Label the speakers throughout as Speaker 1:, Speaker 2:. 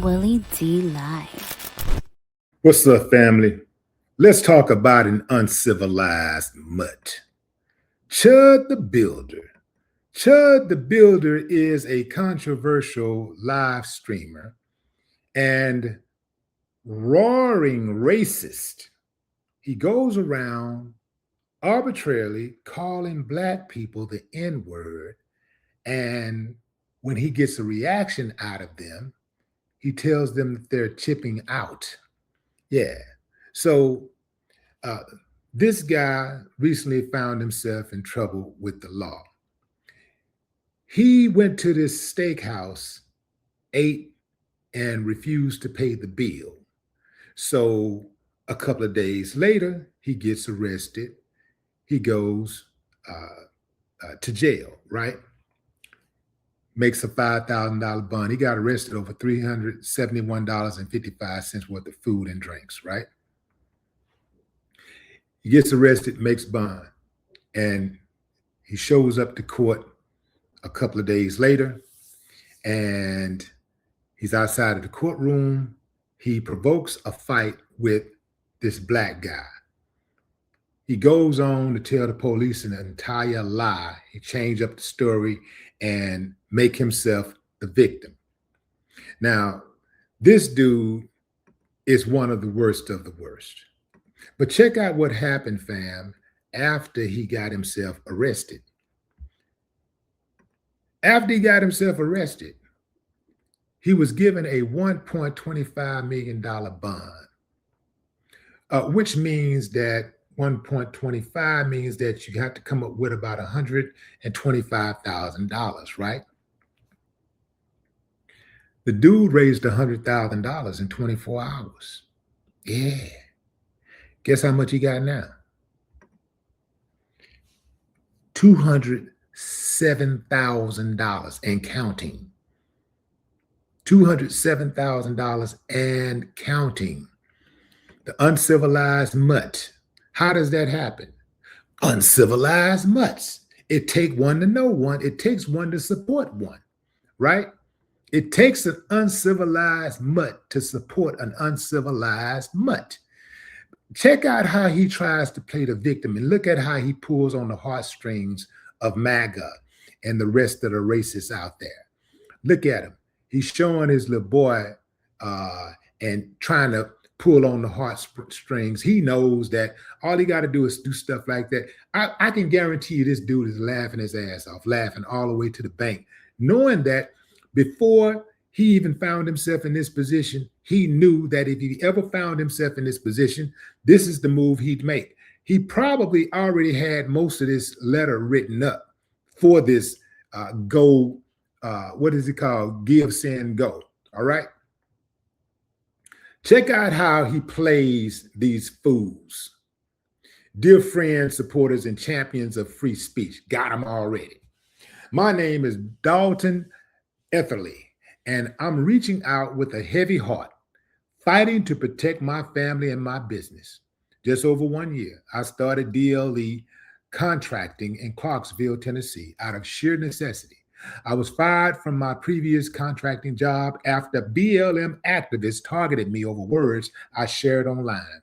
Speaker 1: Willie D live.
Speaker 2: What's up, family? Let's talk about an uncivilized mutt. Chud the Builder. Chud the Builder is a controversial live streamer and roaring racist. He goes around arbitrarily calling Black people the N-word, and when he gets a reaction out of them, he tells them that they're chipping out. Yeah. So this guy recently found himself in trouble with the law. He went to this steakhouse, ate, and refused to pay the bill. So a couple of days later, he gets arrested. He goes to jail, right? Makes a $5,000 bond. He got arrested over $371.55 worth of food and drinks, right? He gets arrested, makes bond, and he shows up to court a couple of days later, and he's outside of the courtroom. He provokes a fight with this Black guy. He goes on to tell the police an entire lie. He changed up the story and make himself the victim. Now, this dude is one of the worst of the worst. But check out what happened, fam, after he got himself arrested. After he got himself arrested, he was given a $1.25 million bond, which means that 1.25 means that you have to come up with about $125,000, right? The dude raised $100,000 in 24 hours. Yeah. Guess how much he got now? $207,000 and counting. $207,000 and counting. The uncivilized mutt. How does that happen? Uncivilized mutts. It takes one to know one. It takes one to support one, right? It takes an uncivilized mutt to support an uncivilized mutt. Check out how he tries to play the victim, and look at how he pulls on the heartstrings of MAGA and the rest of the racists out there. Look at him. He's showing his little boy and trying to pull on the heartstrings. He knows that all he got to do is do stuff like that. I can guarantee you this dude is laughing his ass off, laughing all the way to the bank, knowing that before he even found himself in this position, he knew that if he ever found himself in this position, this is the move he'd make. He probably already had most of this letter written up for this what is it called? GiveSendGo, all right? Check out how he plays these fools. Dear friends, supporters, and champions of free speech. Got them already. My name is Dalton Eatherly, and I'm reaching out with a heavy heart, fighting to protect my family and my business. Just over 1 year, I started DL contracting in Clarksville, Tennessee, out of sheer necessity. I was fired from my previous contracting job after BLM activists targeted me over words I shared online.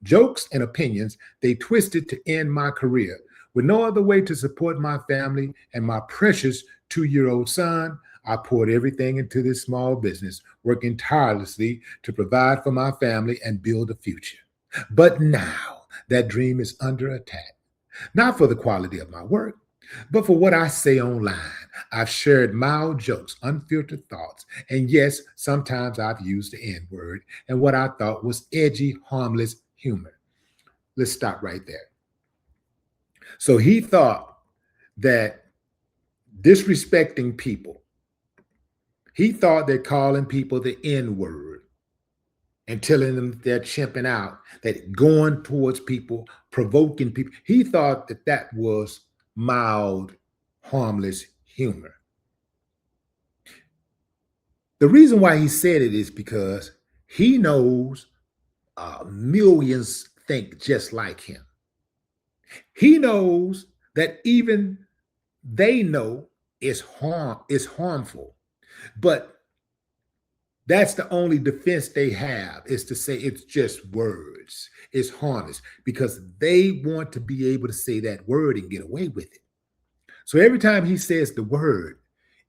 Speaker 2: Jokes and opinions they twisted to end my career. With no other way to support my family and my precious 2-year-old son, I poured everything into this small business, working tirelessly to provide for my family and build a future. But now that dream is under attack, not for the quality of my work, but for what I say online. I've shared mild jokes, unfiltered thoughts, and yes, sometimes I've used the N-word and what I thought was edgy, harmless humor. Let's stop right there. So he thought that disrespecting people, he thought that calling people the N-word and telling them they're chimping out, that going towards people, provoking people, he thought that that was mild, harmless humor. The reason why he said it is because he knows millions think just like him. He knows that even they know it's harmful, but That's the only defense they have, is to say it's just words. It's harmless, because they want to be able to say that word and get away with it. So every time he says the word,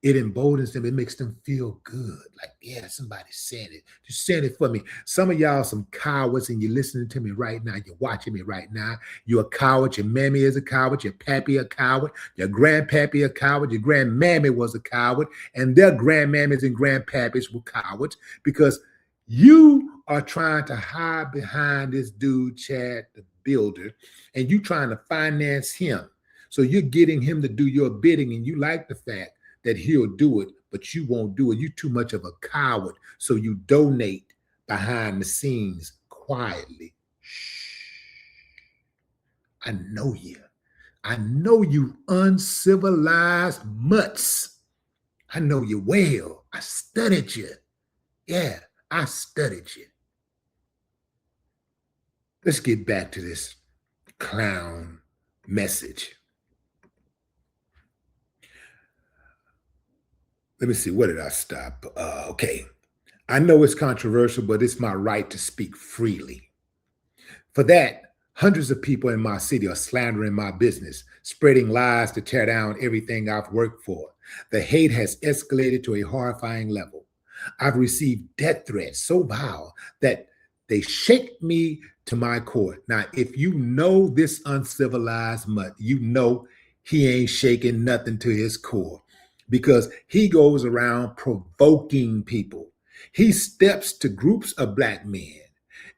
Speaker 2: it emboldens them. It makes them feel good. Like, yeah, somebody's saying it. Just saying it for me. Some of y'all some cowards, and you're listening to me right now. You're watching me right now. You're a coward. Your mammy is a coward. Your pappy a coward. Your grandpappy a coward. Your grandmammy was a coward. And their grandmammies and grandpappies were cowards, because you are trying to hide behind this dude, Chud the Builder, and you trying to finance him. So you're getting him to do your bidding, and you like the fact that he'll do it, but you won't do it. You're too much of a coward. So you donate behind the scenes quietly. Shh. I know you. I know you uncivilized mutts. I know you well. I studied you. Yeah, I studied you. Let's get back to this clown message. Let me see, where did I stop? Okay. I know it's controversial, but it's my right to speak freely. For that, hundreds of people in my city are slandering my business, spreading lies to tear down everything I've worked for. The hate has escalated to a horrifying level. I've received death threats so vile that they shake me to my core. Now, if you know this uncivilized mutt, you know he ain't shaking nothing to his core, because he goes around provoking people. He steps to groups of black men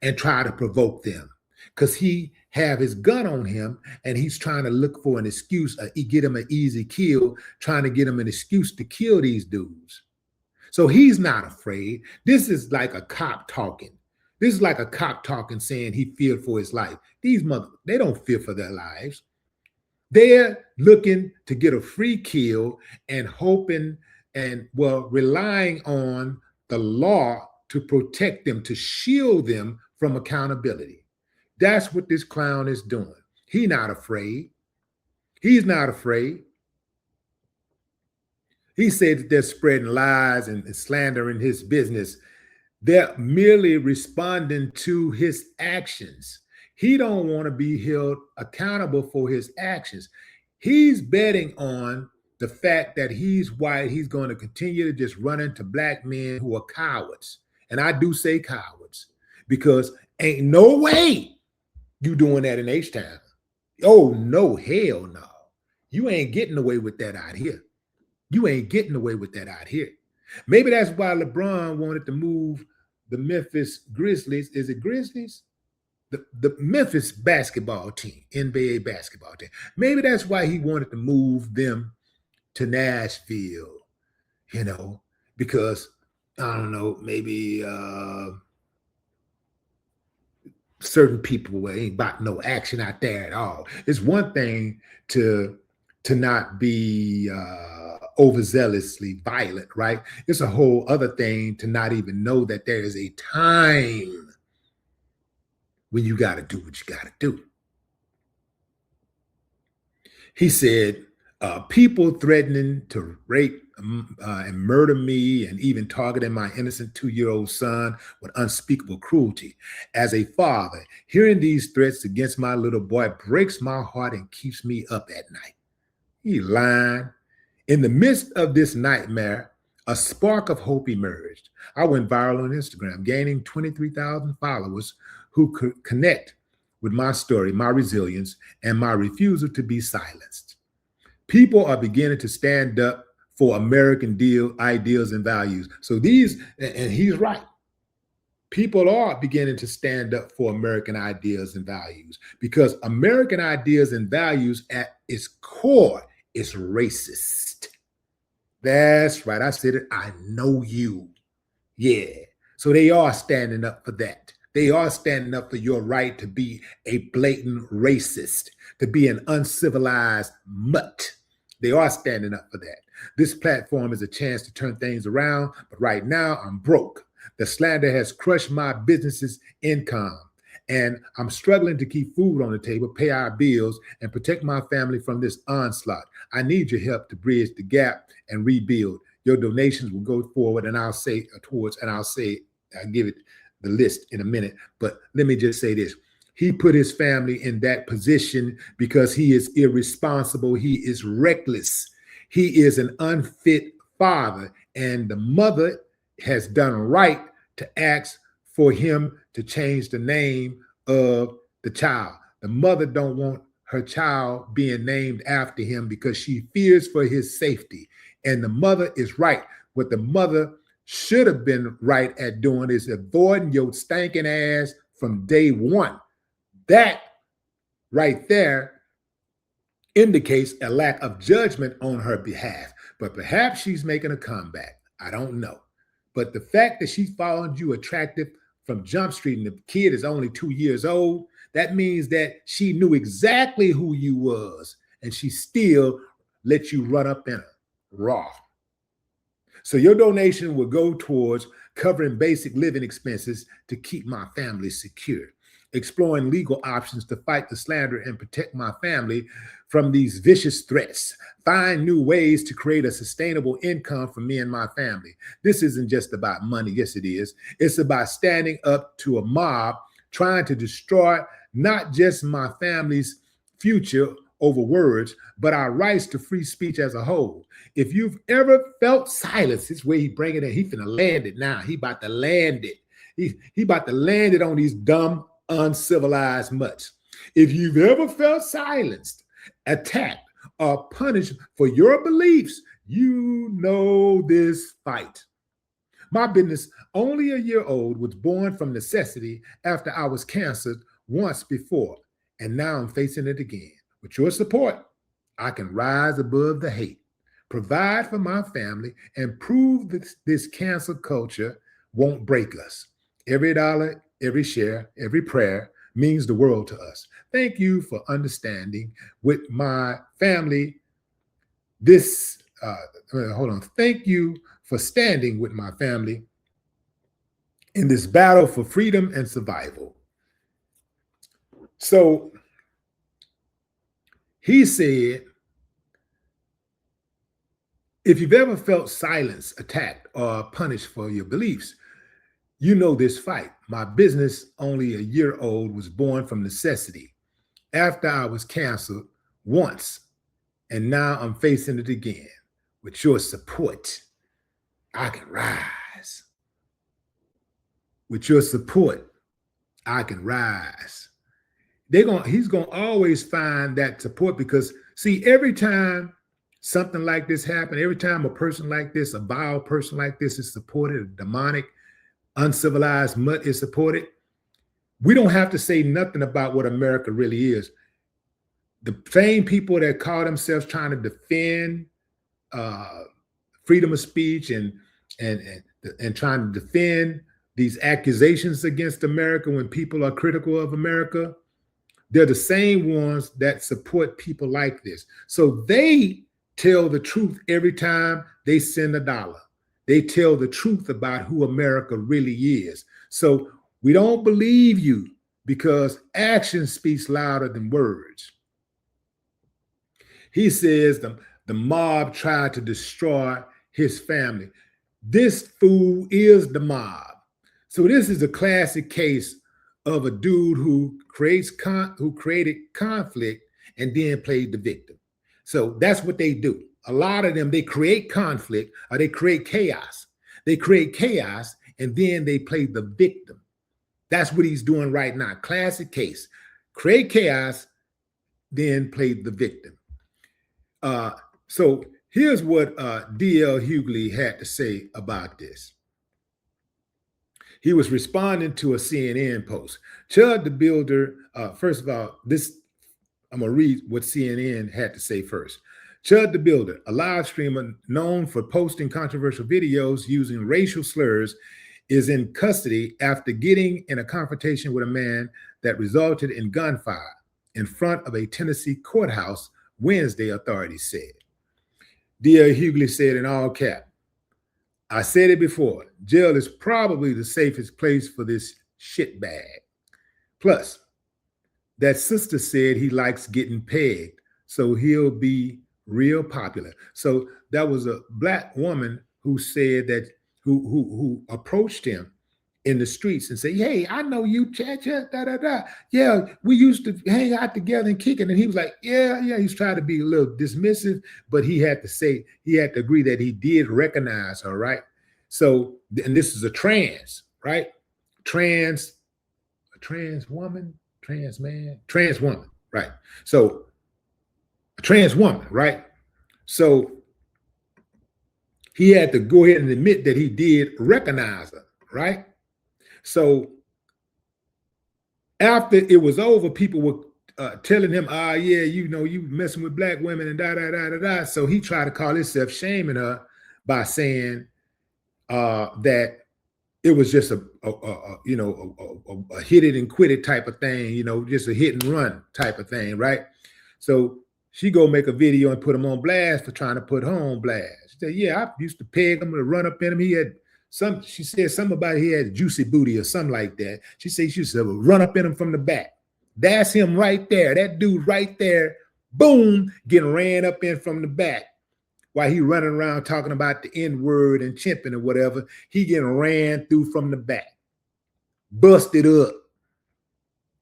Speaker 2: and try to provoke them, because he have his gun on him and he's trying to look for an excuse. He get him an easy kill, trying to get him an excuse to kill these dudes. So he's not afraid. This is like a cop talking. This is like a cop talking, saying he feared for his life. These they don't fear for their lives. They're looking to get a free kill and hoping and, well, relying on the law to protect them, to shield them from accountability. That's what this clown is doing. He's not afraid. He's not afraid. He said that they're spreading lies and slandering his business. They're merely responding to his actions. He don't want to be held accountable for his actions. He's betting on the fact that he's white. He's going to continue to just run into black men who are cowards. And I do say cowards, because ain't no way you doing that in H-Town. Oh, no, hell no. You ain't getting away with that out here. You ain't getting away with that out here. Maybe that's why LeBron wanted to move the Memphis Grizzlies. Is it Grizzlies? The Memphis basketball team, NBA basketball team. Maybe that's why he wanted to move them to Nashville, because, I don't know, maybe certain people ain't about no action out there at all. It's one thing to not be overzealously violent, right? It's a whole other thing to not even know that there is a time when you got to do what you got to do. He said, people threatening to rape and murder me, and even targeting my innocent 2-year-old son with unspeakable cruelty. As a father, hearing these threats against my little boy breaks my heart and keeps me up at night. He lying. In the midst of this nightmare, a spark of hope emerged. I went viral on Instagram, gaining 23,000 followers who could connect with my story, my resilience, and my refusal to be silenced. People are beginning to stand up for American ideals and values. So these, and he's right, people are beginning to stand up for American ideas and values, because American ideas and values at its core is racist. That's right. I said it. I know you. Yeah. So they are standing up for that. They are standing up for your right to be a blatant racist, to be an uncivilized mutt. They are standing up for that. This platform is a chance to turn things around, but right now I'm broke. The slander has crushed my business's income, and I'm struggling to keep food on the table, pay our bills, and protect my family from this onslaught. I need your help to bridge the gap and rebuild. Your donations will go forward, and I'll give it the list in a minute. But let me just say this. He put his family in that position because he is irresponsible. He is reckless. He is an unfit father, and the mother has done right to ask for him to change the name of the child. The mother don't want her child being named after him because she fears for his safety. And the mother is right. What the mother should have been right at doing is avoiding your stinking ass from day one. That right there indicates a lack of judgment on her behalf. But perhaps she's making a comeback. I don't know. But the fact that she found you attractive from Jump Street and the kid is only 2 years old, that means that she knew exactly who you was, and she still let you run up in her raw. So your donation will go towards covering basic living expenses to keep my family secure, exploring legal options to fight the slander and protect my family from these vicious threats, find new ways to create a sustainable income for me and my family. This isn't just about money. Yes, it is. It's about standing up to a mob trying to destroy not just my family's future over words, but our rights to free speech as a whole. If you've ever felt silence, this is where he bring it in. He finna land it now. He about to land it. He about to land it on these dumb, uncivilized mutts. If you've ever felt silenced, attacked, or punished for your beliefs, you know this fight. My business, only a year old, was born from necessity after I was cancered once before, and now I'm facing it again. With your support, I can rise above the hate, provide for my family, and prove that this cancel culture won't break us. Every dollar, every share, every prayer means the world to us. Thank you for understanding with my family this, Thank you for standing with my family in this battle for freedom and survival. So he said, if you've ever felt silenced, attacked, or punished for your beliefs, you know this fight. My business, only a year old, was born from necessity after I was canceled once, and now I'm facing it again. With your support, I can rise. With your support, I can rise. He's gonna always find that support because, see, every time something like this happens, every time a person like this, a vile person like this is supported, a demonic, uncivilized mutt is supported, we don't have to say nothing about what America really is. The same people that call themselves trying to defend freedom of speech and trying to defend these accusations against America when people are critical of America, they're the same ones that support people like this. So they tell the truth every time they send a dollar. They tell the truth about who America really is. So we don't believe you because action speaks louder than words. He says the mob tried to destroy his family. This fool is the mob. So this is a classic case of a dude who created conflict and then played the victim. So that's what they do. A lot of them, they create conflict or they create chaos. They create chaos and then they play the victim. That's what he's doing right now. Classic case. Create chaos, then play the victim. So here's what DL Hughley had to say about this. He was responding to a CNN post. Chud the Builder, first of all, I'm going to read what CNN had to say first. Chud the Builder, a live streamer known for posting controversial videos using racial slurs, is in custody after getting in a confrontation with a man that resulted in gunfire in front of a Tennessee courthouse Wednesday, authorities said. DL Hughley said in all caps, I said it before, jail is probably the safest place for this shitbag. Plus, that sister said he likes getting pegged, so he'll be real popular. So that was a black woman who said that who approached him in the streets and say, "Hey, I know you, chat, da da da. Yeah, we used to hang out together and kick it." And he was like, "Yeah, yeah." He's trying to be a little dismissive, but he had to agree that he did recognize her, right? So, and this is a trans, right? A trans woman, trans man, trans woman, right? So, a trans woman, right? So he had to go ahead and admit that he did recognize her, right? So after it was over, people were telling him, yeah, you know, you messing with black women and da da da da da. So he tried to call himself shaming her by saying that it was just a hit it and quit it type of thing, you know, just a hit and run type of thing, right? So she go make a video and put him on blast for trying to put her on blast. She said, "Yeah, I used to peg him to run up in him. He had she said something about he had juicy booty or something like that. She said she used to run up in him from the back. That's him right there. That dude right there, boom, getting ran up in from the back. While he running around talking about the N-word and chimping or whatever, he getting ran through from the back. Busted up.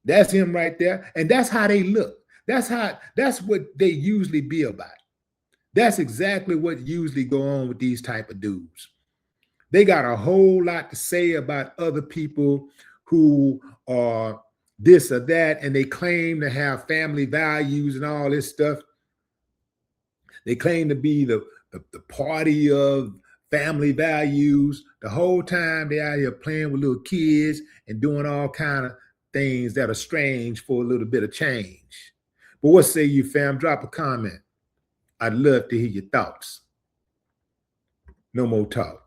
Speaker 2: That's him right there. And that's how they look. That's what they usually be about. That's exactly what usually go on with these type of dudes. They got a whole lot to say about other people who are this or that, and they claim to have family values and all this stuff. They claim to be the party of family values. The whole time they out here playing with little kids and doing all kind of things that are strange for a little bit of change. But what say you, fam? Drop a comment. I'd love to hear your thoughts. No more talk.